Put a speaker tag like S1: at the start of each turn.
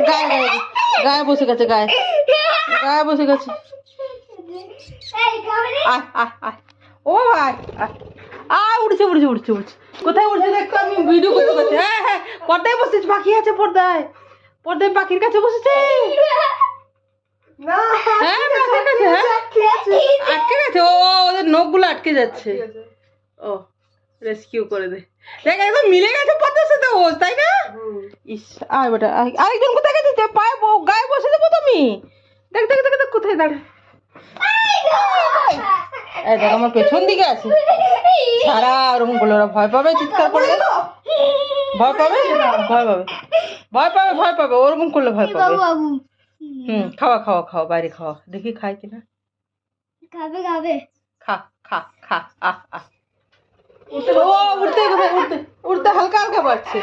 S1: গায়ে গায়ে গায়ে বসে গেছে, গায়ে গায়ে বসে গেছে। ও ভাই উড়ছে উড়ছে উড়ছে উড়ছে, কোথায় উড়ছে দেখো, আমি ভিডিও করতে পারছি। হ্যাঁ হ্যাঁ, পর্দায় বসেছে, পাখি আছে পর্দায়, পর্দায় পাখির কাছে বসেছে। হ্যাঁ পাখির কাছে, হ্যাঁ আটকে গেছে, ও ওদের নখগুলো আটকে যাচ্ছে। ও রেস্কিউ করে দে, দেখ একদম মিলে গেছে পর্দার সাথে ও, তাই না? ইস আয় বেটা, আরেকজন কোথায় গেছে? পায়ে গায়ে বসে দেবো তুমি। দেখ দেখ দেখ দেখ কোথায় দাঁড়া, এই দেখ আমার পেছন দিকে আছে। সারা ওরকম করলে ওরা ভয় পাবে, চিৎকার করলে ভয় পাবে, ভয় পাবে, ভয় পাবে, ভয় পাবে, ওরকম করলে ভয় পাবে। খাওয়া খাওয়া খাওয়া, বাইরে খাওয়া, দেখি খায় কিনা।
S2: খাবে খাবে,
S1: খা খা খা, আহ আহ। উঠতে উঠতে উঠতে উঠতে হালকা হালকা বাড়ছে।